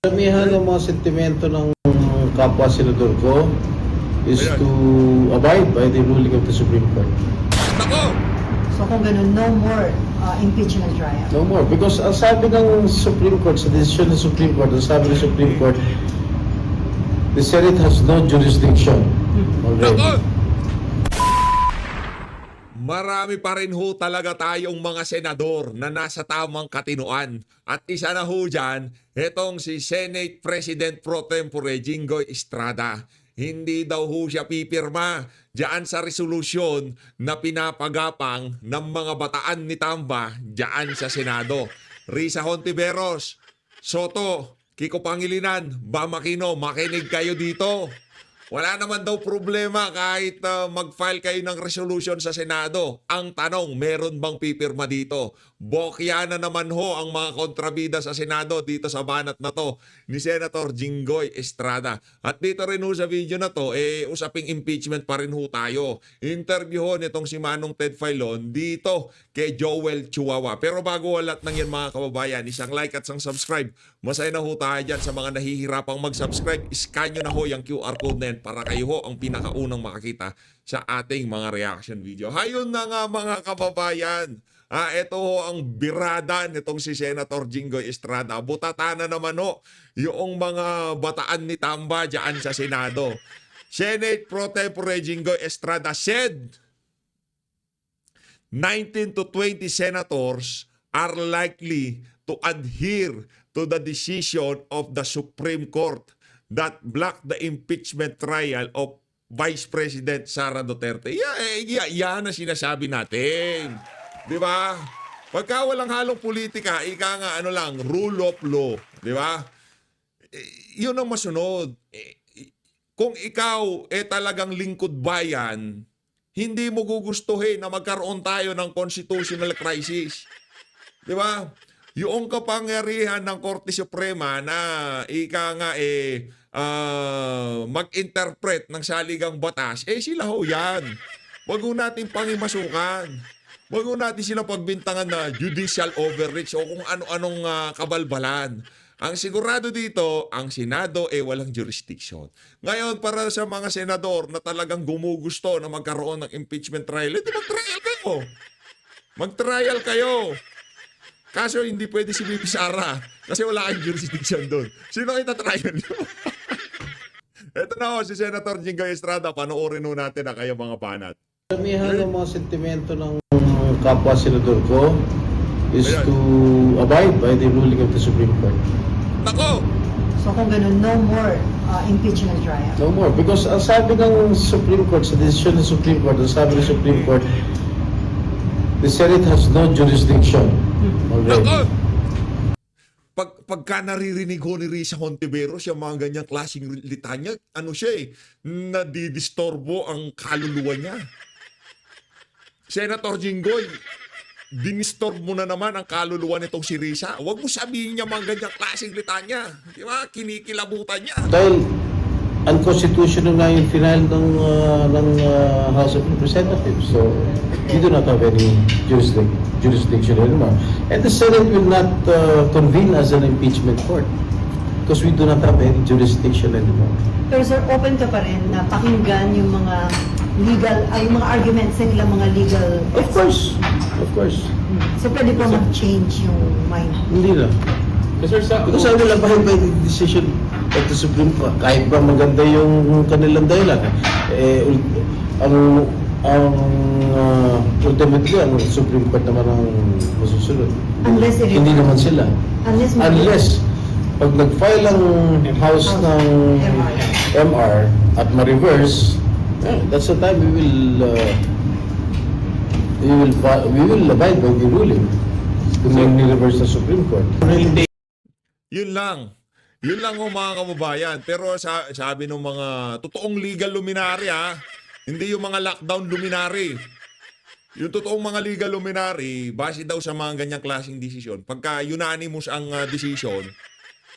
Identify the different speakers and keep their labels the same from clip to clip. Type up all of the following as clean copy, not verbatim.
Speaker 1: Karamihan ng mga sentimento ng kapwa senador ko is
Speaker 2: Ayan.
Speaker 1: to abide by the ruling of the Supreme Court.
Speaker 2: Nako!
Speaker 3: So kung ganun, no more impeachment trial.
Speaker 1: No more. Because ang sabi ng Supreme Court, sa desisyon ng Supreme Court, ang sabi ng Supreme Court, the Senate has no jurisdiction already.
Speaker 2: Nako! Marami pa rin ho talaga tayong mga senador na nasa tamang katinuan. At isa na ho dyan, itong si Senate President Pro Tempore Jinggoy Estrada. Hindi daw ho siya pipirma dyan sa resolusyon na pinapagapang ng mga bataan ni Tamba dyan sa Senado. Risa Hontiveros, Soto, Kiko Pangilinan, Bamakino, makinig kayo dito. Wala naman daw problema kahit mag-file kayo ng resolution sa Senado. Ang tanong, meron bang pipirma dito? Bokya na naman ho ang mga kontrabida sa Senado dito sa banat na to ni Senator Jinggoy Estrada. At dito rin ho sa video na to, usaping impeachment pa rin ho tayo. Interview ho nitong si Manong Ted Filon dito kay Joel Chihuahua. Pero bago walat ng yan mga kababayan, isang like at isang subscribe. Masaya na ho tayo dyan sa mga nahihirapang mag-subscribe. Scan nyo na ho yung QR code na yan para kayo ho ang pinakaunang makakita sa ating mga reaction video. Hayon na nga mga kababayan. Ito ho ang birada nitong si Senator Jinggoy Estrada. Butata na naman ho yung mga bataan ni Tamba dyan sa Senado. Senate Pro Tempore Jinggoy Estrada said 19 to 20 senators are likely to adhere to the decision of the Supreme Court that blocked the impeachment trial of Vice President Sara Duterte. Yan ang sinasabi natin. Di ba? Pagka walang halong politika, ika nga rule of law. Di ba? Yun ang masunod. Kung ikaw talagang lingkod bayan, hindi mo gugustuhin na magkaroon tayo ng constitutional crisis. Di ba? Yung kapangyarihan ng Korte Suprema na mag-interpret ng saligang batas, sila ho yan. Wag ho natin pangimasukan. Wag ho natin sila pagbintangan na judicial overreach o kung ano-anong kabalbalan. Ang sigurado dito, ang Senado walang jurisdiction. Ngayon, para sa mga senador na talagang gumugusto na magkaroon ng impeachment trial, mag-trial kayo. Mag-trial kayo. Kaso hindi pwede si VP Sara kasi wala kang jurisdiction doon. Sino ita-trial nyo? Ito na ho, si Senator Jinggoy Estrada. Panoorin ho natin ang kayong mga banat.
Speaker 1: Karamihan ng mga sentimento ng kapwa senador ko is
Speaker 2: Ayan.
Speaker 1: to abide by the ruling of the Supreme Court.
Speaker 2: Nako!
Speaker 3: So kung ganun, no more impeachment trial.
Speaker 1: No more. Because ang sabi ng Supreme Court, sa desisyon ng Supreme Court, ang sabi ng Supreme Court, the Senate has no jurisdiction already.
Speaker 2: Nako! Pagka naririnig ho ni Risa Hontiveros yung mga ganyang klaseng litanya, nadidistorbo ang kaluluwa niya. Senator Jinggoy, dinistorb mo na naman ang kaluluwa nitong si Risa. Huwag mo sabihin niya mga ganyang klaseng litanya. Di ba? Kinikilabutan niya.
Speaker 1: Dahil unconstitutional na yung final ng House of Representatives. So, we do not have any jurisdiction anymore. And the Senate will not convene as an impeachment court because we do not have any jurisdiction anymore.
Speaker 3: Pero sir, open ka pa rin na pakinggan yung mga yung mga arguments sa nilang mga legal.
Speaker 1: Of course. Of course.
Speaker 3: So pwede pa mag-change yung mind.
Speaker 1: Hindi na. Because I will abide by the decision of the Supreme Court. Kahit ba maganda yung kanilang dahilan. Ultimately, ang Supreme Court naman ang masusunod.
Speaker 3: Unless
Speaker 1: Hindi naman sila.
Speaker 3: Unless
Speaker 1: pag nag-file ang House ng MR at ma-reverse, that's the time we will abide by the ruling kung ni-reverse ng Supreme Court.
Speaker 2: Yun lang. Yun lang ho mga kababayan. Pero sabi ng mga totoong legal luminary hindi yung mga lockdown luminary. Yung totoong mga legal luminary, base daw sa mga ganyang klaseng desisyon, pagka unanimous ang decision,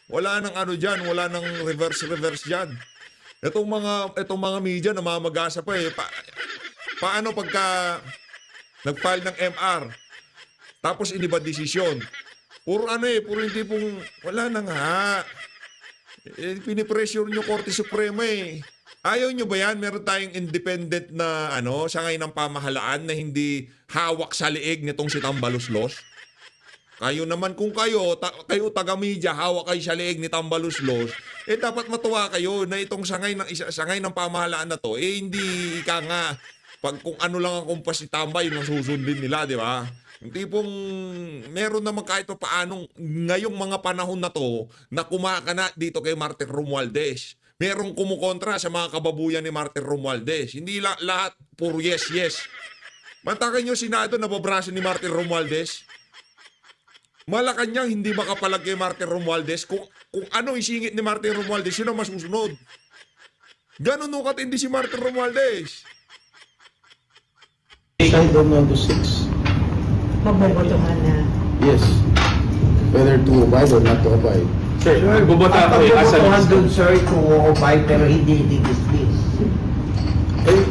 Speaker 2: wala nang dyan, wala nang reverse dyan. Itong mga media namamagasa pa paano pagka nag-file ng MR, tapos iniba desisyon? Puro puro hindi pong, wala na nga. Pinipressure nyo Korte Suprema eh. Ayaw nyo ba yan? Meron tayong independent na sangay ng pamahalaan na hindi hawak sa liig nitong si Tambaluslos? Kayo naman kung kayo taga-media, hawak kayo sa liig ni Tambaluslos, dapat matuwa kayo na itong sangay ng pamahalaan na to, hindi ika nga, kung ano lang ang kumpas ni Tamba, yun ang susundin nila, di ba? Yung tipong meron naman kahit pa paanong ngayong mga panahon na to na kumakana dito kay Martin Romualdez. Merong kumukontra sa mga kababuyan ni Martin Romualdez. Hindi lahat puro yes. Mantakin nyo Senado na babraso ni Martin Romualdez. Malacanang hindi makapalag kay Martin Romualdez. Kung ano isingit ni Martin Romualdez, yun ang masusunod. Ganun nung katindi si Martin Romualdez.
Speaker 1: Decide on 1 to 6.
Speaker 3: Magbobotohan na.
Speaker 1: Yes. Whether to abide or not to abide.
Speaker 4: Sir, magbubota ako as a
Speaker 5: Pagbubutuhan dun, sir, kung uupay pero hindi i-dismiss.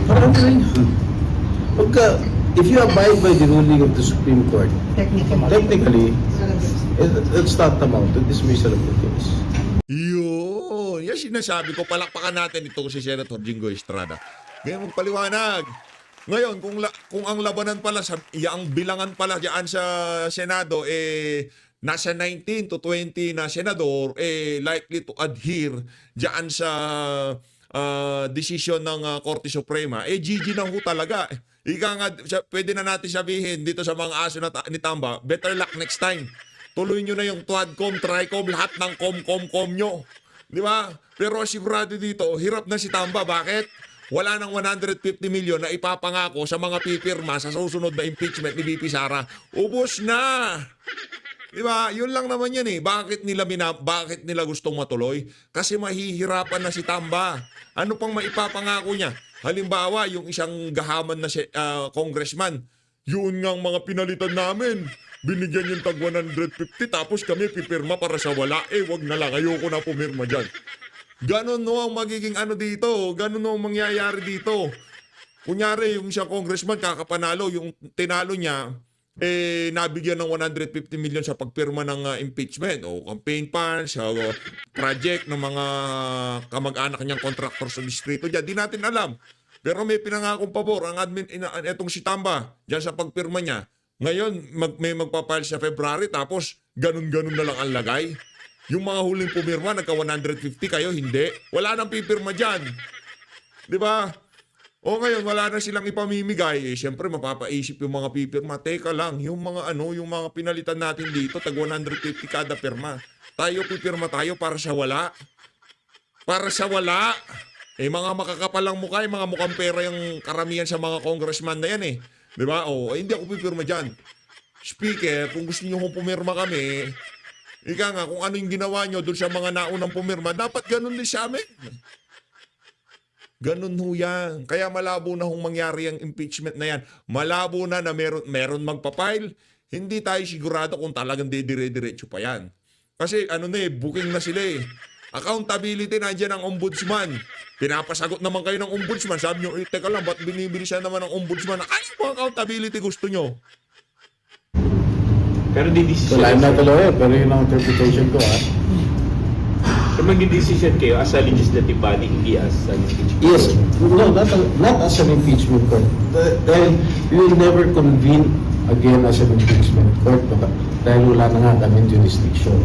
Speaker 1: Parang rin. If you abide by the ruling of the Supreme Court, technically, it's tantamount to dismissal of the case.
Speaker 2: Yun. Yan sinasabi ko. Palakpakan natin itong si Senator Jingo Estrada. Ngayon magpaliwanag. Ngayon, kung ang labanan pala, ang bilangan pala diyan sa Senado, nasa 19 to 20 na senador, likely to adhere diyan sa decision ng Korte Suprema, GG na ho talaga. Ika nga, pwede na natin sabihin dito sa mga aso ni Tamba, better luck next time. Tuloy nyo na yung Twadcom, Tricom, lahat ng com nyo. Di ba? Pero sigurado dito, hirap na si Tamba. Bakit? Wala nang 150 million na ipapangako sa mga pipirma sa susunod na impeachment ni VP Sara. Ubos na! Di ba? Yun lang naman yan eh. Bakit nila gustong matuloy? Kasi mahihirapan na si Tamba. Ano pang maipapangako niya? Halimbawa, yung isang gahaman na congressman, yun nga ang mga pinalitan namin. Binigyan yung tag 150 tapos kami pipirma para sa wala. Wag na lang. Ayoko na pumirma dyan. Ganon no ang magiging dito. Ganon no ang mangyayari dito. Kunyari, yung isang congressman kakapanalo, yung tinalo niya, nabigyan ng 150 million sa pagpirma ng impeachment o campaign funds, project ng mga kamag-anak niyang contractor sa distrito dyan. Di natin alam. Pero may pinangakong pabor ang etong si Tamba dyan sa pagpirma niya. Ngayon, may magpapile sa February tapos ganun-ganun na lang ang lagay. Yung mga huling pumirma, nagka 150 kayo, hindi. Wala nang pipirma dyan. Di ba? O ngayon, wala na silang ipamimigay. Siyempre, mapapaisip yung mga pipirma. Teka lang, yung mga yung mga pinalitan natin dito, tag 150 kada pirma. Tayo pipirma tayo para sa wala. Para sa wala. Mga makakapalang mukha, mga mukhang pera yung karamihan sa mga congressman na yan eh. Di ba? Hindi ako pipirma dyan. Speaker, kung gusto nyo kong pumirma kami, ika nga, kung ano yung ginawa nyo doon sa mga naunang pumirma, dapat ganun din sa amin. Ganun ho yan. Kaya malabo na hong mangyari ang impeachment na yan. Malabo na meron magpapile. Hindi tayo sigurado kung talagang dire-diretso pa yan. Kasi booking na sila eh. Accountability, nandiyan ang ombudsman. Pinapasagot naman kayo ng ombudsman. Sabi nyo, teka lang, ba't binibilisan naman ng ombudsman? Ano po accountability gusto nyo?
Speaker 4: Pero di decision.
Speaker 1: So, I'm not a lawyer, pero yun ang interpretation ko, ha?
Speaker 4: So, mag-decision kayo as a legislative body, hindi as an impeachment.
Speaker 1: Yes. No, not as an impeachment court. Dahil we will never convene again as an impeachment court dahil wala na nga kami jurisdiction.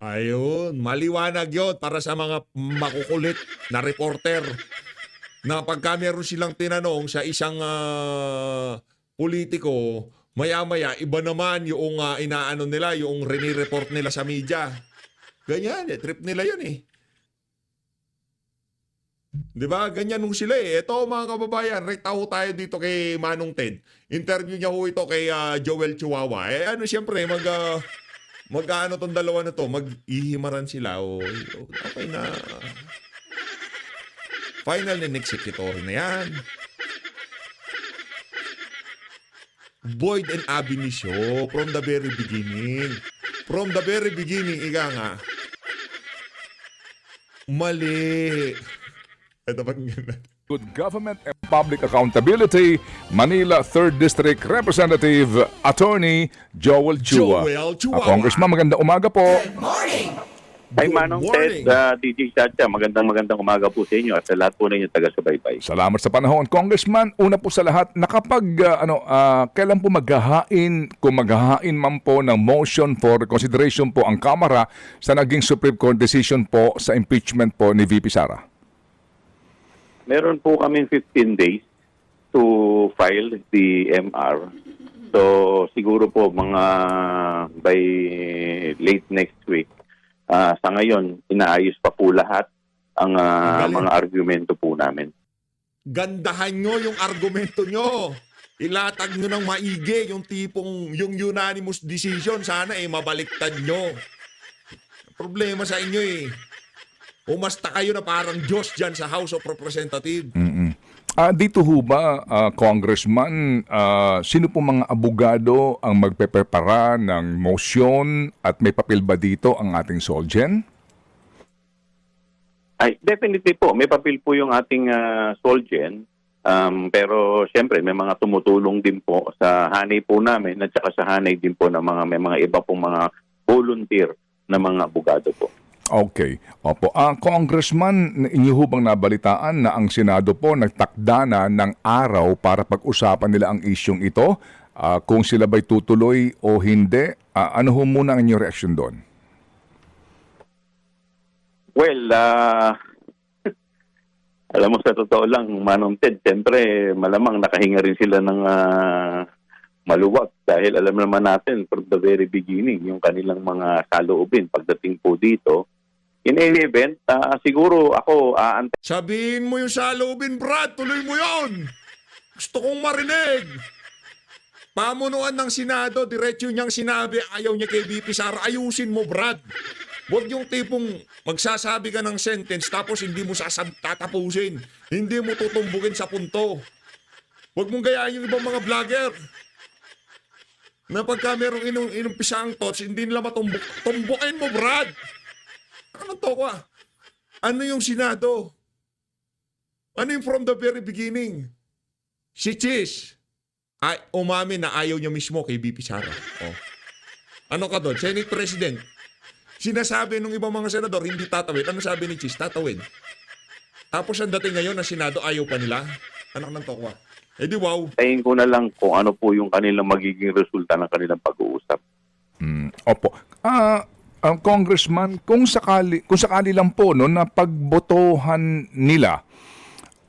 Speaker 2: Ayun, maliwanag yun para sa mga makukulit na reporter na pagka meron silang tinanong sa isang politiko, maya-maya, iba naman yung inaano nila, yung report nila sa media. Ganyan, trip nila yun eh. Diba? Ganyan nung sila eh. Ito mga kababayan, rekta ho tayo dito kay Manong Ted. Interview niya ho ito kay Joel Chihuahua. Siyempre, mag-ano tong dalawa na to, mag-ihimaran sila. Okay na. Final and executory na yan. Boyd and ab initio from the very beginning. From the very beginning, ika nga. Mali. Ito pag
Speaker 6: Good Government and Public Accountability, Manila 3rd District Representative Attorney Joel Chua.
Speaker 2: Joel Chua.
Speaker 6: Congressman, magandang umaga po.
Speaker 7: Ay,
Speaker 2: Good
Speaker 7: Manong
Speaker 2: morning.
Speaker 7: Ted, DJ Chacha, magandang umaga po sa inyo at sa lahat po ng inyong taga-subaybay.
Speaker 6: Salamat sa panahon. Congressman, una po sa lahat, kailan po maghahain, kung maghahain man po ng motion for consideration po ang Kamara sa naging Supreme Court decision po sa impeachment po ni VP Sara?
Speaker 7: Meron po kaming 15 days to file the MR. So, siguro po mga by late next week. Sa ngayon, inaayos pa po lahat ang
Speaker 2: Galing.
Speaker 7: mga argumento po namin.
Speaker 2: Gandahan nyo yung argumento nyo. Ilatag nyo ng maigi yung tipong, yung unanimous decision. Sana mabaliktad nyo. Problema sa inyo Umasta kayo na parang Diyos dyan sa House of Representatives.
Speaker 6: Dito ho ba, Congressman, sino po mga abogado ang magpeprepara ng motion at may papel ba dito ang ating Solgen?
Speaker 7: Ay, definitely po. May papel po yung ating Solgen. Pero siyempre, may mga tumutulong din po sa hanay po namin at saka sa hanay din po ng may mga iba pong mga volunteer na mga abogado po.
Speaker 6: Okay. Opo. Congressman, inyo ho bang nabalitaan na ang Senado po nagtakda na ng araw para pag-usapan nila ang isyong ito? Kung sila ba'y tutuloy o hindi? Ano ho muna ang inyong reaksyon doon?
Speaker 7: Well, alam mo sa totoo lang, Manong Ted, siyempre malamang nakahinga rin sila ng maluwag dahil alam naman natin from the very beginning yung kanilang mga saloobin pagdating po dito. In any event, siguro ako aantay.
Speaker 2: Sabihin mo yung saloobin, Brad. Tuloy mo yon. Gusto kong marinig. Pamunuan ng Senado, diretso niyang sinabi, ayaw niya kay VP Sara. Ayusin mo, Brad. Huwag yung tipong magsasabi ka ng sentence tapos hindi mo tatapusin. Hindi mo tutumbugin sa punto. Huwag mong gayahin yung ibang mga vlogger. Na pagka merong inumpisa ang thoughts, hindi nila matumbuk. Tumbukin mo, Brad. Ano to ko Ano yung Senado? Ano yung from the very beginning? Si Chis ay umamin na ayaw niya mismo kay VP Sara. Ano ka doon? Senate President. Sinasabi nung ibang mga senador, hindi tatawid. Ano sabi ni Chis? Tatawid. Tapos ang dating ngayon na Senado, ayaw pa nila. Anak ng tokwa. Di wow.
Speaker 7: Tayin ko na lang kung ano po yung kanilang magiging resulta ng kanilang pag-uusap.
Speaker 6: Opo. Congressman, kung sakali lang po na pagbotohan nila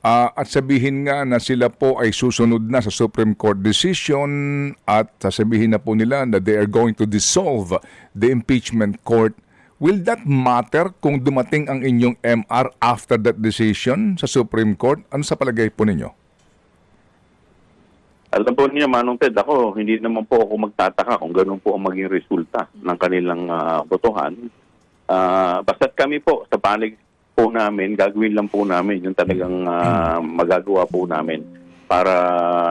Speaker 6: at sabihin nga na sila po ay susunod na sa Supreme Court decision at sasabihin na po nila na they are going to dissolve the impeachment court, will that matter kung dumating ang inyong MR after that decision sa Supreme Court? Ano sa palagay po ninyo?
Speaker 7: Alam po niyo, Manong Ted, ako, hindi naman po ako magtataka kung ganun po ang maging resulta ng kanilang botohan. Basta't kami po, sa panig po namin, gagawin lang po namin yung talagang magagawa po namin para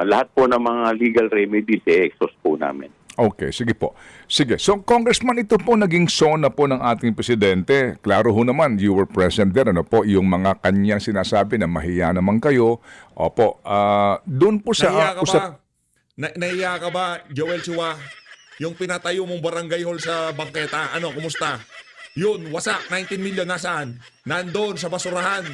Speaker 7: lahat po ng mga legal remedies exhaust po namin.
Speaker 6: Okay, sige po. Sige. So, Congressman, ito po naging sona po ng ating presidente. Klaro ho naman, you were present there. Ano po, yung mga kanyang sinasabi na mahiya naman kayo. Opo, doon po sa...
Speaker 2: Nahiya ka ba? Nahiya ka ba, Joel Chua? Yung pinatayo mong barangay hall sa bangketa. Ano, kumusta? Yun, wasak, 19 million, nasaan? Nandoon sa basurahan.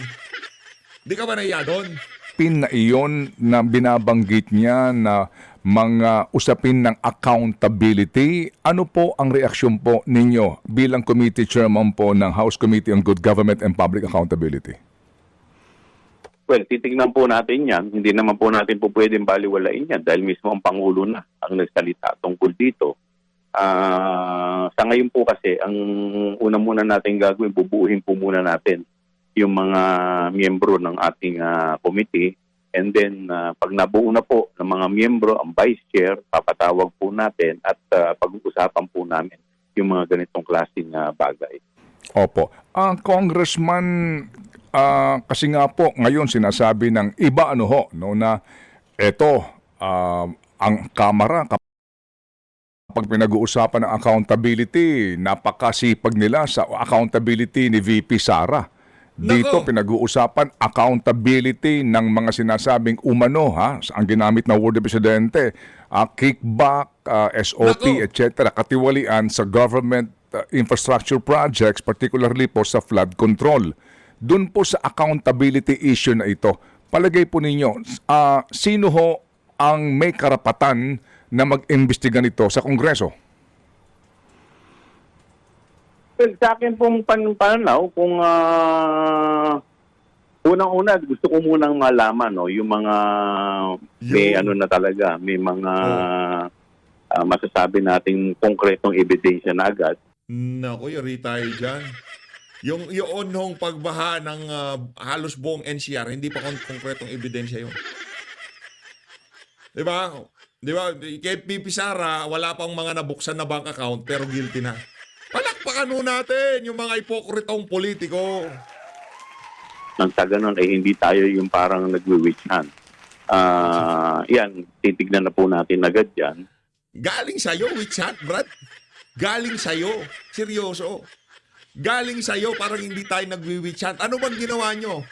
Speaker 2: Di ka ba nahiya doon?
Speaker 6: Na iyon na binabanggit niya na mga usapin ng accountability. Ano po ang reaksyon po ninyo bilang committee chairman po ng House Committee on Good Government and Public Accountability?
Speaker 7: Well, titignan po natin yan. Hindi naman po natin po pwedeng baliwalain yan dahil mismo ang Pangulo na ang nagsalita tungkol dito. Sa ngayon po kasi, ang una muna natin gagawin, bubuuhin po muna natin yung mga miyembro ng ating committee. And then, pag nabuo na po ng mga miyembro, ang vice chair, papatawag po natin at pag-uusapan po namin yung mga ganitong klaseng bagay.
Speaker 6: Opo. Congressman, kasi nga po, ngayon sinasabi ng iba na eto, ang Kamara, kapag pinag-uusapan ng accountability, napakasipag nila sa accountability ni VP Sara. Dito pinag-uusapan accountability ng mga sinasabing umano, ang ginamit na word ng presidente, kickback, SOP, etc. Katiwalian sa government infrastructure projects, particularly po sa flood control. Doon po sa accountability issue na ito, palagay po ninyo, sino ho ang may karapatan na mag-imbestiga nito sa Kongreso?
Speaker 7: Well, sa akin pong pananaw, kung unang-una, gusto ko munang malaman, no, yung mga may ano na talaga, may mga masasabi nating konkretong ebidensya na agad.
Speaker 2: Naku, yari tayo dyan. Yung nung pagbaha ng halos buong NCR, hindi pa konkretong ebidensya yun. Diba? Diba? Kay Pipi Sara, wala pang mga nabuksan na bank account pero guilty na. Palakpakan nun natin yung mga ipokritong politiko.
Speaker 7: Nang sa ganun, hindi tayo yung parang nagwi-witch hunt. Yan, titignan na po natin agad yan.
Speaker 2: Galing sa'yo, witch hunt, Brad. Galing sa'yo. Seryoso. Galing sa'yo, parang hindi tayo nagwi-witch hunt. Ano bang ginawa nyo?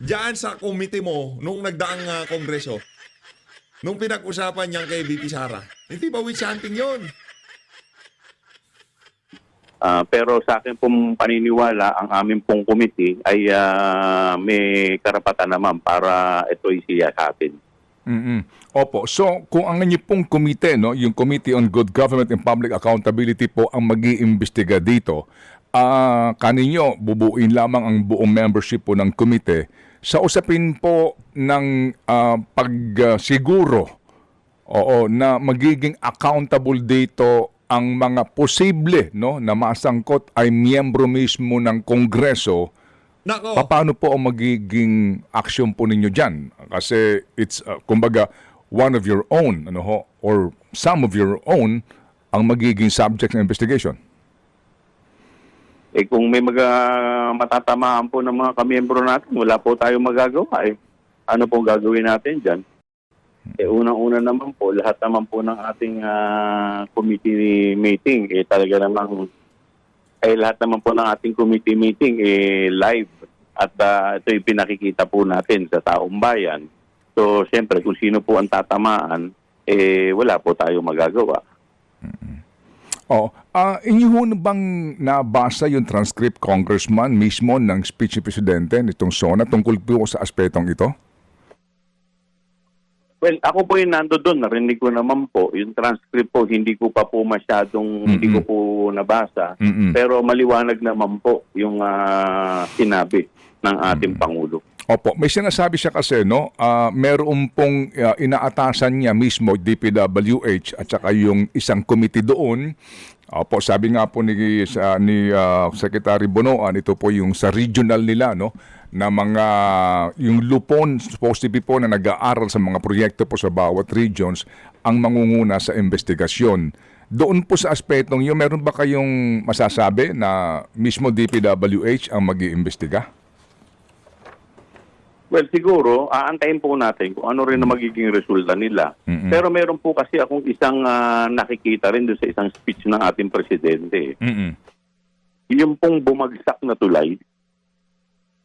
Speaker 2: Diyan sa committee mo, nung nagdaang kongreso, nung pinag-usapan niyang kay VP Sara, hindi ba witch hunting yun?
Speaker 7: Pero sa akin pong paniniwala, ang aming pong committee ay may karapatan naman para ito isiyasatin.
Speaker 6: Opo. So, kung ang inyo pong komite, no, yung Committee on Good Government and Public Accountability po ang mag-iimbestiga dito, kaninyo bubuin lamang ang buong membership po ng komite sa usapin po ng pagsiguro na magiging accountable dito ang mga posible, no, na masangkot ay miyembro mismo ng Kongreso.
Speaker 2: Nako.
Speaker 6: Paano po ang magiging action po ninyo dyan? Kasi it's, kumbaga, one of your own, ano ho, or some of your own, ang magiging subject ng investigation.
Speaker 7: Kung may matatamaan po ng mga kamiyembro natin, wala po tayong magagawa. Ano pong gagawin natin dyan? Unang-una naman po, lahat naman po ng ating committee meeting, talaga namang, lahat naman po ng ating committee meeting, live. At ito yung pinakikita po natin sa taong bayan. So, siyempre, kung sino po ang tatamaan, wala po tayong magagawa.
Speaker 6: Inyo ho bang nabasa yung transcript, Congressman, mismo ng speech ni Presidente nitong SONA tungkol po sa aspetong ito?
Speaker 7: Well, ako po yung nando doon, narinig ko naman po, yung transcript po, hindi ko pa po masyadong, hindi ko po nabasa. Pero maliwanag naman po yung sinabi ng ating Pangulo.
Speaker 6: Opo, may sinasabi siya kasi, no, meron pong inaatasan niya mismo, DPWH, at saka yung isang committee doon. Opo, sabi nga po ni Secretary Bonoan, ito po yung sa regional nila, no, na mga, yung lupon, supposed to be po na nag-aaral sa mga proyekto po sa bawat regions, ang mangunguna sa investigasyon. Doon po sa aspetong yun, meron ba kayong masasabi na mismo DPWH ang mag-iimbestiga?
Speaker 7: Well, siguro, aantayin po natin kung ano rin na magiging resulta nila. Pero meron po kasi akong isang nakikita rin doon sa isang speech ng ating presidente. Yung pong bumagsak na tulay.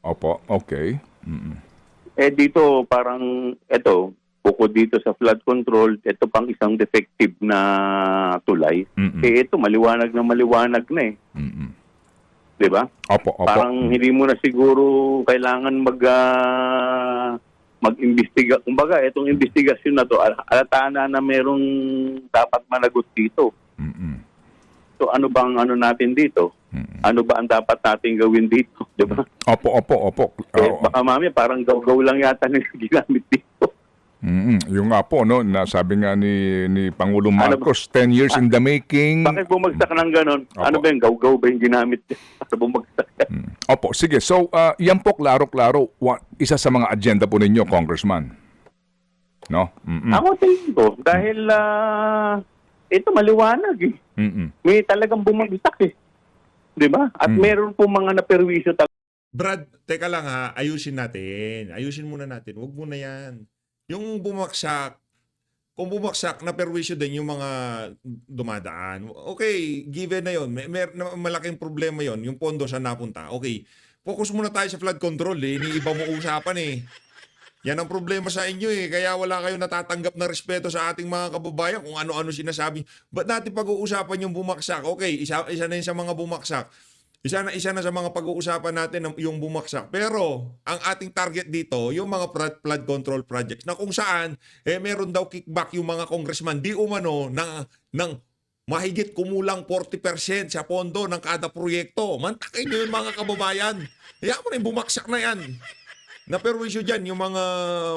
Speaker 6: Opo, okay.
Speaker 7: Dito parang, bukod dito sa flood control, ito pang isang defective na tulay. Ito, maliwanag na eh. Diba?
Speaker 6: Opo.
Speaker 7: Parang hindi mo na siguro kailangan mag-imbestiga. Kumbaga, itong investigasyon na to, alataan na merong dapat managot dito. So ano bang ano natin dito? Ano ba ang dapat natin gawin dito? Diba?
Speaker 6: Opo.
Speaker 7: Baka mami, parang gaw-gaw lang yata nila ginamit dito.
Speaker 6: Yung nga po, no, nasabi nga ni Pangulong Marcos, 10 years in the making.
Speaker 7: Bakit bumagsak ng ganon? Ano ba yung gaw-gaw ba yung ginamit para bumagsak?
Speaker 6: Opo, sige. So, yan po, klaro-klaro, isa sa mga agenda po ninyo, Congressman. No?
Speaker 7: Ako tingin ko, dahil ito maliwanag eh. May talagang bumagsak eh. Diba? At meron po mga naperwisyo talaga.
Speaker 2: Brad, teka lang ha, ayusin natin. Ayusin muna natin. Huwag muna yan. Yung bumaksak, kung bumaksak, naperwisyo din yung mga dumadaan. Okay, given na yun. Malaking problema yon, yung pondo sa napunta. Okay, focus muna tayo sa flood control eh. Iniiba mo usapan eh. Yan ang problema sa inyo eh. Kaya wala kayong natatanggap na respeto sa ating mga kababayan kung ano-ano sinasabi. Ba't natin pag-uusapan yung bumaksak? Okay, isa na yun sa mga bumaksak. Isa na sa mga pag-uusapan natin yung bumaksak. Pero ang ating target dito, yung mga flood control projects na kung saan meron daw kickback yung mga congressman di umano ng mahigit kumulang 40% sa pondo ng kada proyekto. Mantakin nyo yung mga kababayan. Kaya mo na yung bumaksak na yan. Naperwisyo dyan yung mga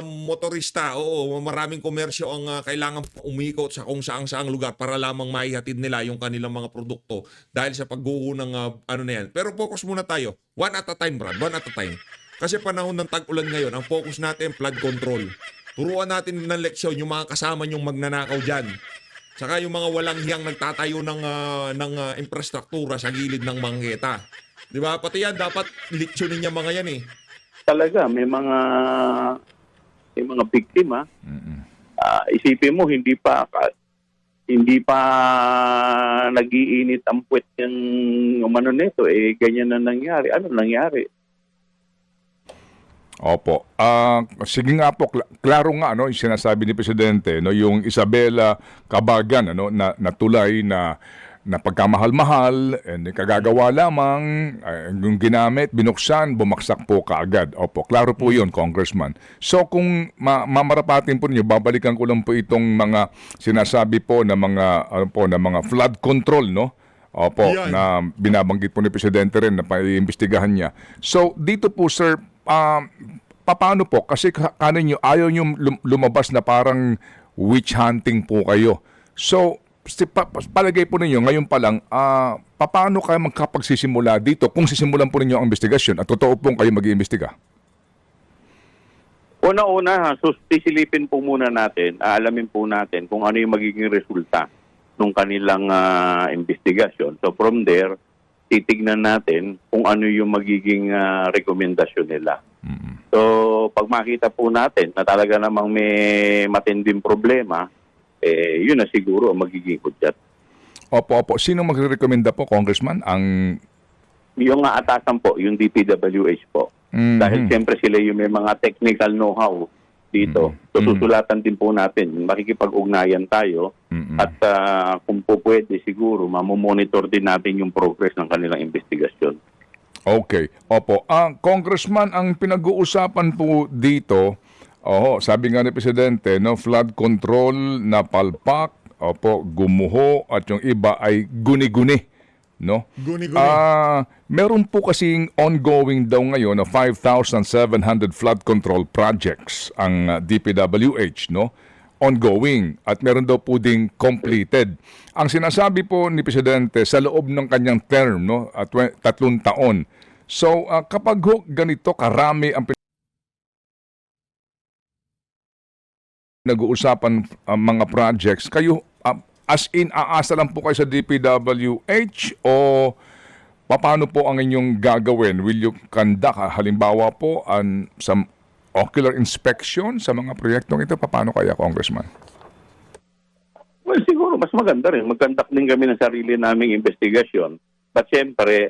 Speaker 2: motorista. Oo, maraming komersyo ang kailangan umikot sa kung saang lugar para lamang maihatid nila yung kanilang mga produkto dahil sa pagguho ng ano na yan. Pero focus muna tayo. One at a time, Brad. One at a time. Kasi panahon ng tag-ulan ngayon, ang focus natin, flood control. Turuan natin ng leksyon yung mga kasama nyong magnanakaw dyan. Saka yung mga walang hiyang nagtatayo ng infrastruktura sa gilid ng bangketa. Di ba? Pati yan, dapat leksyonin niya mga yan eh.
Speaker 7: Talaga may mga biktima. Isipin mo hindi pa nag-iinit ang puwet yung umano nito ganyan na nangyari. Ano nangyari?
Speaker 6: Opo. Sige nga po, klaro nga yung sinasabi ni Presidente, yung Isabela Cabagan na tulay na pagkamahal-mahal, kagagawa lamang, yung ginamit, binuksan, bumaksak po kaagad. Opo, klaro po yun, Congressman. So kung mamarapatin po ninyo, babalikan ko lang po itong mga sinasabi po na mga flood control, no? Opo,
Speaker 2: Yan.
Speaker 6: na binabanggit po ni Presidente rin na paiimbestigahan niya. So dito po, sir, paano po? Kasi kanin nyo, ayaw nyo lumabas na parang witch hunting po kayo. So, palagay po ninyo, ngayon pa lang, paano kayo magkapagsisimula dito kung sisimulan po ninyo ang investigasyon at totoo pong kayo mag-iimbestiga?
Speaker 7: Una-una, sisilipin po muna natin, alamin po natin kung ano yung magiging resulta ng kanilang investigasyon. So from there, titignan natin kung ano yung magiging rekomendasyon nila. So pag makita po natin na talaga namang may matinding problema, yun na siguro ang magiging hudyat.
Speaker 6: Opo. Sino magre-recommenda po, Congressman?
Speaker 7: Yung atasan po, yung DPWH po. Dahil siyempre sila yung may mga technical know-how dito. So susulatan din po natin, makikipag-ugnayan tayo at kung po pwede siguro, mamomonitor din natin yung progress ng kanilang investigasyon.
Speaker 6: Okay. Opo. Congressman, ang pinag-uusapan po dito, sabi nga ni Presidente, flood control na palpak, gumuho, at yung iba ay guni-guni. No?
Speaker 2: Guni-guni.
Speaker 6: Meron po kasing ongoing daw ngayon na 5,700 flood control projects ang DPWH, no? Ongoing, at meron daw po ding completed. Ang sinasabi po ni Presidente sa loob ng kanyang term, no, 3 taon. So kapag ganito karami ang nag-uusapan mga projects, kayo as in aasa lang po kayo sa DPWH o paano po ang inyong gagawin? Will you conduct halimbawa po some ocular inspection sa mga proyektong ito? Paano kaya, Congressman?
Speaker 7: Well, siguro mas maganda rin. Mag-conduct din kami ng sarili naming investigasyon. But siyempre,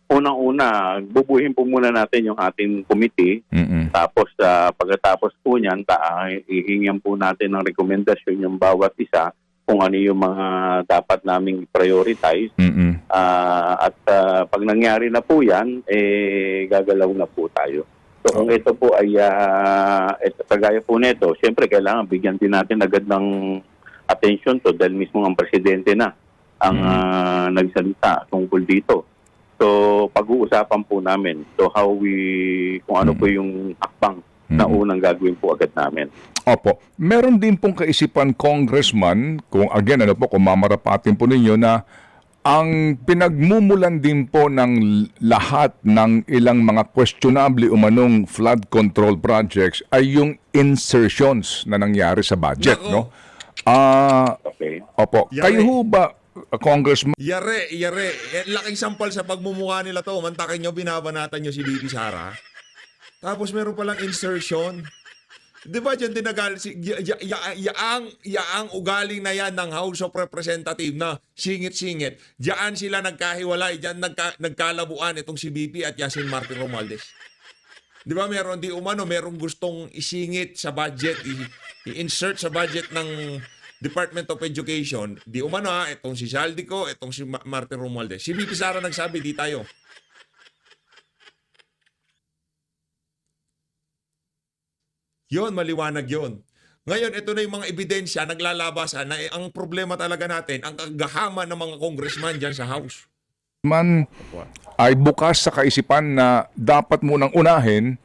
Speaker 7: unang-una, bubuhin po muna natin yung ating committee. Tapos, pagkatapos po niyan, ihingyan po natin ng rekomendasyon yung bawat isa kung ano yung mga dapat naming prioritize. At pag nangyari na po yan, gagalaw na po tayo. So kung ito po ay kagaya po nito, siyempre kailangan bigyan din natin agad ng attention to dahil mismo ang presidente na ang nagsalita tungkol dito. So pag-uusapan po namin kung ano po yung akbang na unang gagawin po agad namin.
Speaker 6: Opo. Meron din pong kaisipan, Congressman, kung kung mamarapatin po ninyo na ang pinagmumulan din po ng lahat ng ilang mga questionable umanong flood control projects ay yung insertions na nangyari sa budget, no?
Speaker 7: Okay.
Speaker 6: Opo.
Speaker 2: Yari.
Speaker 6: Kayo ho ba, Congressman?
Speaker 2: Yare. Laking sampal sa pagmumukha nila to. Mantakin nyo, binabanatan nyo si BP Sara. Tapos meron palang insertion. Di ba dyan dinagal yaang ugaling na yan ng House of Representatives na singit-singit. Diyan sila nagkahiwalay, diyan nagkalabuan itong si BP at Yasin Martin Romualdez. Di ba meron di umano, merong gustong isingit sa budget, i-insert sa budget ng Department of Education. Di umano itong si Saldico, itong si Martin Romualdez. Si VP Sara nagsabi, di tayo. Yon, maliwanag yon. Ngayon, ito na yung mga ebidensya naglalabasan na ang problema talaga natin, ang kagahaman ng mga congressman dyan sa House.
Speaker 6: Man ay bukas sa kaisipan na dapat munang unahin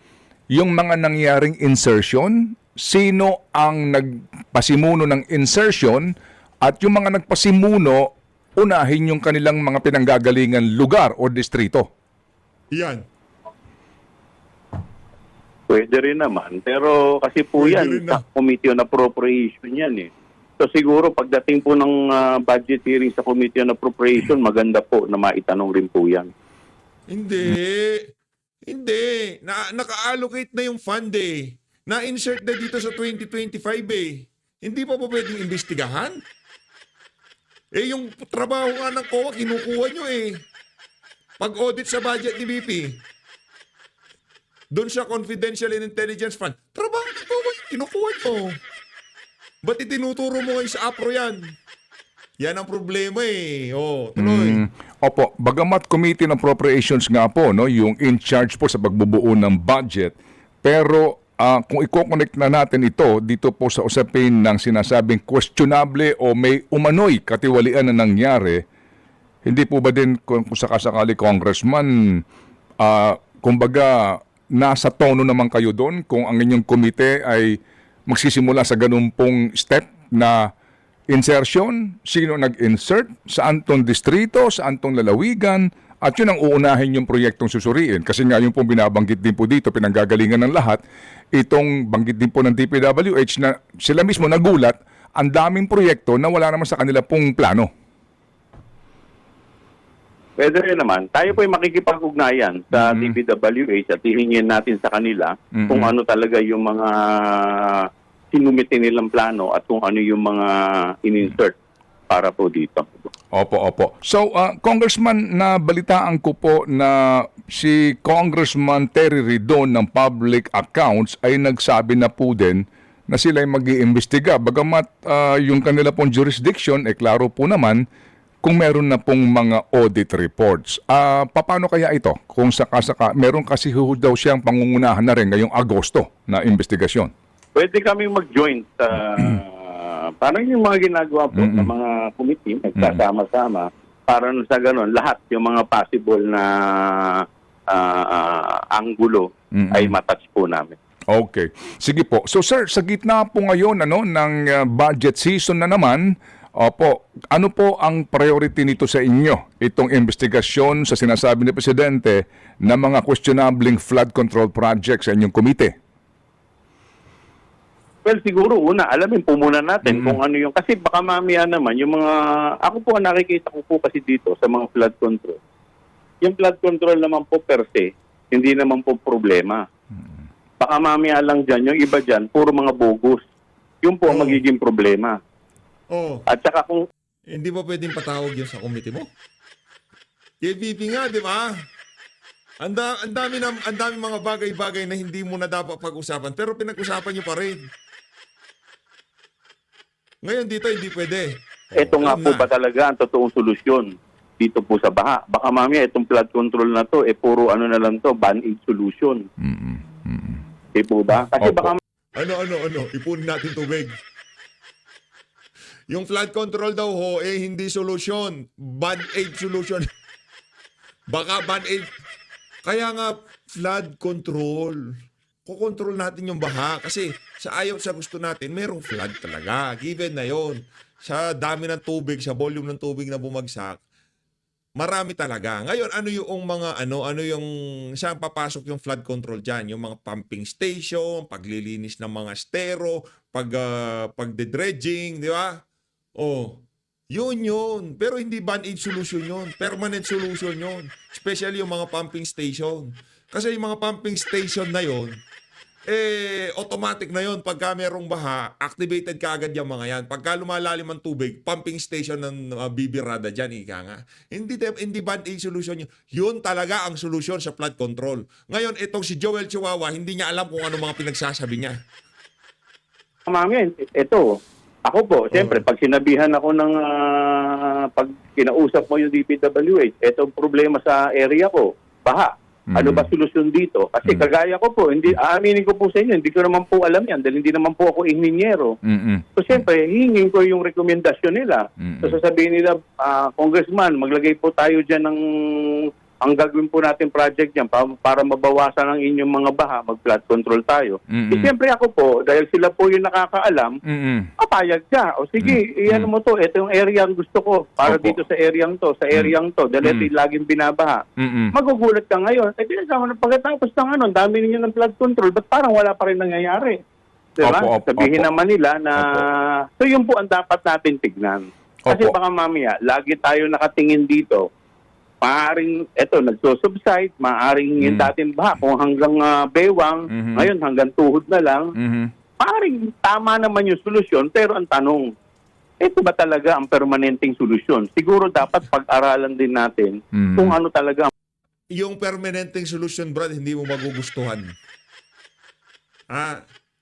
Speaker 6: yung mga nangyaring insertion, sino ang nagpasimuno ng insertion, at yung mga nagpasimuno, unahin yung kanilang mga pinanggagalingan lugar o distrito.
Speaker 2: Yan.
Speaker 7: Pwede rin naman. Pero kasi po
Speaker 2: Pwede
Speaker 7: yan,
Speaker 2: rin na.
Speaker 7: sa Committee on Appropriation yan eh. So siguro pagdating po ng budget hearing sa Committee on Appropriation, maganda po na maitanong rin po yan.
Speaker 2: Hindi. Hindi. Naka-allocate na yung fund eh. Na-insert na dito sa 2025 eh. Hindi pa po pwedeng imbestigahan? Eh yung trabaho nga ng COA, kinukuha nyo eh. Pag-audit sa budget ni BP, doon sa Confidential and Intelligence Fund, trabaho ng COA, kinukuha nyo. Ba't itinuturo mo ngayon sa APRO yan? Yan ang problema eh. Oh, tuloy.
Speaker 6: Opo, bagamat Committee on Appropriations nga po, no, yung in charge po sa pagbubuo ng budget, pero kung i-connect na natin ito dito po sa usapin ng sinasabing questionable o may umano'y katiwalian na nangyari, hindi po ba din kung sakasakali, Congressman, kumbaga nasa tono naman kayo doon kung ang inyong komite ay magsisimula sa ganun pong step na insertion, sino nag-insert, saan tong distrito, saan tong lalawigan, at yun ang uunahin yung proyektong susuriin. Kasi nga yung pong binabanggit din po dito, pinanggagalingan ng lahat, itong banggit din po ng DPWH na sila mismo nagulat, ang daming proyekto na wala naman sa kanila pong plano.
Speaker 7: Pwede rin naman. Tayo po ay makikipag-ugnayan sa DPWH at hihingin natin sa kanila kung ano talaga yung mga sinumite nilang plano at kung ano yung mga in-insert para po dito.
Speaker 6: Opo, opo. So, Congressman, nabalitaan ko po na si Congressman Terry Ridon ng Public Accounts ay nagsabi na po din na sila ay mag-iimbestiga. Bagamat yung kanila pong jurisdiction, klaro po naman kung meron na pong mga audit reports. Paano kaya ito? Kung saka-saka, meron kasi daw siyang pangungunahan na rin ngayong Agosto na investigasyon.
Speaker 7: Pwede kaming mag-join sa parang yung mga ginagawa po ng mga committee, nagsasama-sama para sa ganon, lahat yung mga possible na anggulo ay matouch po namin.
Speaker 6: Okay. Sige po. So sir, sa gitna po ngayon ng budget season na naman, opo, ano po ang priority nito sa inyo? Itong investigasyon sa sinasabi ni Presidente na mga questionabling flood control projects sa inyong komite?
Speaker 7: Well, siguro una, alamin po muna natin kung ano yung, kasi baka mamaya naman, yung mga, ako po nakikita ko po kasi dito sa mga flood control. Yung flood control naman po per se, hindi naman po problema. Baka mamaya lang dyan, yung iba dyan, puro mga bogus. Yung po ang magiging problema.
Speaker 2: Oh,
Speaker 7: At saka kung
Speaker 2: hindi ba pwedeng patawag yun sa committee mo? KVP nga, di ba? Ang dami mga bagay-bagay na hindi mo na dapat pag-usapan, pero pinag-usapan nyo pa rin. Ngayon dito, hindi pwede.
Speaker 7: ito nga
Speaker 2: alam
Speaker 7: po
Speaker 2: na.
Speaker 7: ba talaga ang totoong solusyon dito po sa baha. Baka mamaya itong flood control na to, puro ano na lang to, band-aid solution. Di po ba? Kasi
Speaker 6: Opo.
Speaker 7: baka
Speaker 2: Ano, ipunin natin tubig. Yung flood control daw ho, hindi solusyon. Band-aid solution. Baka band-aid. Kaya nga, flood control. Kukontrol natin yung baha. Kasi sa ayaw sa gusto natin, merong flood talaga. Given na yon. Sa dami ng tubig, sa volume ng tubig na bumagsak, marami talaga. Ngayon, ano yung saan papasok yung flood control dyan? Yung mga pumping station, paglilinis ng mga estero, pagdedredging, di ba? Oh, yun. Pero hindi band-aid solution yun. Permanent solution yun. Especially yung mga pumping station. Kasi yung mga pumping station na yun, automatic na yon pagka merong baha, activated ka agad yung mga yan. Pagka lumalalim ang tubig, pumping station ng bibirada dyan, ika nga. Hindi band-aid solution yun. Yun talaga ang solusyon sa flood control. Ngayon, itong si Joel Chihuahua, hindi niya alam kung ano mga pinagsasabi niya.
Speaker 7: Mami, ito, ako po, siyempre, pag sinabihan ako ng, pag kinausap mo yung DPWH, etong problema sa area ko, baha. Ano ba solusyon dito? Kasi kagaya ko po, aaminin ko po sa inyo, hindi ko naman po alam yan dahil hindi naman po ako inhinyero. So siyempre, hingin ko yung rekomendasyon nila. So sasabihin nila, Congressman, maglagay po tayo dyan ng ang gagawin po natin project dyan para mabawasan ang inyong mga baha, mag-flood control tayo. Siyempre ako po, dahil sila po yung nakakaalam, papayag ka. O sige, iyan mo to, ito yung area ang gusto ko para
Speaker 6: Opo.
Speaker 7: dito sa area to, dahil ito yung laging binabaha. Magugulat ka ngayon, pagkatapos ng ang dami ninyo ng flood control, ba't parang wala pa rin nangyayari? Diba?
Speaker 6: Opo.
Speaker 7: Sabihin naman nila na, so yun po ang dapat natin tignan. Kasi
Speaker 6: Opo.
Speaker 7: baka mamaya, lagi tayo nakatingin dito, maaring, nagsusubside, maaring yung dating baha, kung hanggang bewang, ngayon hanggang tuhod na lang, maaring tama naman yung solusyon, pero ang tanong, ito ba talaga ang permanenteng solusyon? Siguro dapat pag-aralan din natin kung ano talaga
Speaker 2: Yung permanenteng solusyon, Brad, hindi mo magugustuhan.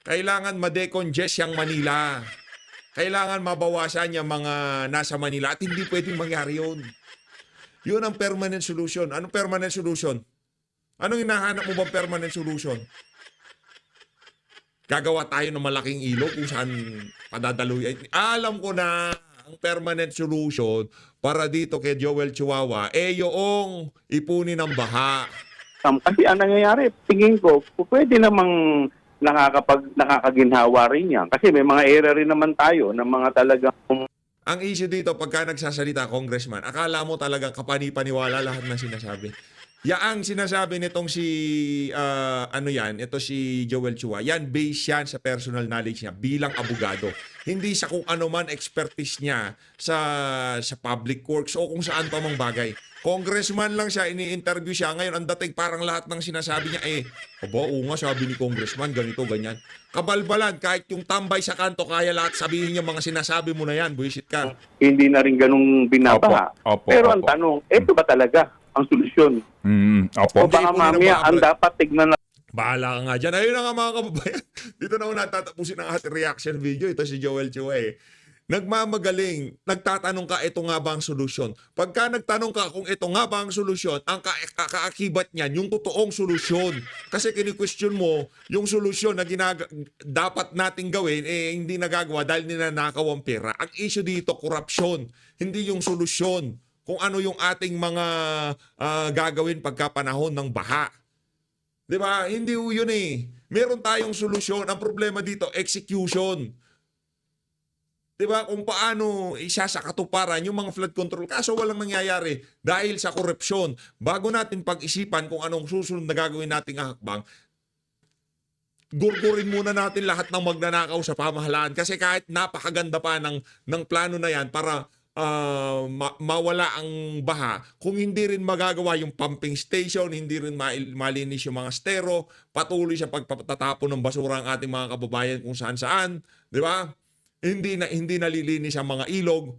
Speaker 2: Kailangan ma-decongest yung Manila. Kailangan mabawasan yung mga nasa Manila at hindi pwedeng mangyari yun. Yun ang permanent solution. Anong permanent solution? Anong hinahanap mo bang permanent solution? Gagawa tayo ng malaking ilog kung saan padadaluyan. Alam ko na ang permanent solution para dito kay Joel Chihuahua, yung ipunin ng baha.
Speaker 7: kasi ang nangyayari, tingin ko, pwede namang nakakaginhawa rin yan. Kasi may mga area rin naman tayo ng mga talagang
Speaker 2: Ang issue dito, pagka nagsasalita, Congressman, akala mo talagang kapani-paniwala lahat ng sinasabi. Yaang sinasabi nitong ito si Joel Chua, yan based yan sa personal knowledge niya bilang abogado. Hindi sa kung ano man expertise niya sa public works o kung saan pa mang bagay. Congressman lang siya, ini-interview siya. Ngayon, ang dating parang lahat ng sinasabi niya, sabi ni Congressman, ganito, ganyan. Kabalbalan, kahit yung tambay sa kanto, kaya lahat sabihin niya mga sinasabi mo na yan, buisit ka.
Speaker 7: hindi na rin ganung binabaha.
Speaker 6: Opo,
Speaker 7: Pero ang
Speaker 6: opo.
Speaker 7: tanong, ito ba talaga ang solusyon?
Speaker 6: Opo.
Speaker 7: O baka
Speaker 2: Hindi,
Speaker 7: mamaya ang
Speaker 2: Brad.
Speaker 7: dapat tignan na
Speaker 2: Bahala ka nga dyan. Ayun na nga mga kababayan. Dito na ako natatapusin ang ating reaction video. Ito si Joel Chua Nagmamagaling. Nagtatanong ka, ito nga ba ang solusyon? Pagka nagtanong ka kung ito nga ba ang solusyon, ang kaakibat niyan, yung totoong solusyon. Kasi kini-question mo, yung solusyon na dapat nating gawin, hindi nagagawa dahil ninanakaw ang pera. Ang issue dito, korupsyon. Hindi yung solusyon. Kung ano yung ating mga gagawin pagka panahon ng baha. Diba? Hindi yun Meron tayong solusyon. Ang problema dito, execution. Diba? Kung paano isa sa katuparan yung mga flood control. Kaso walang nangyayari dahil sa korupsyon. Bago natin pag-isipan kung anong susunod na gagawin nating hakbang, gurgurin muna natin lahat ng magnanakaw sa pamahalaan. Kasi kahit napakaganda pa ng plano na yan para mawala ang baha, kung hindi rin magagawa yung pumping station, hindi rin malinis yung mga estero, patuloy sa pagpatatapon ng basura ang ating mga kababayan kung saan-saan, di ba? Hindi nalilinis ang mga ilog,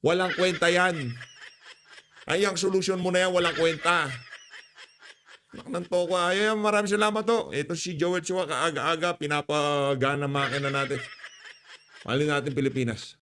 Speaker 2: walang kwenta yan. Ay, ang solusyon mo na yan, walang kwenta. Naknanto ko. Maraming salamat to. Ito si Joel Chua, kaaga-aga, pinapagana makina natin. Mahal natin Pilipinas.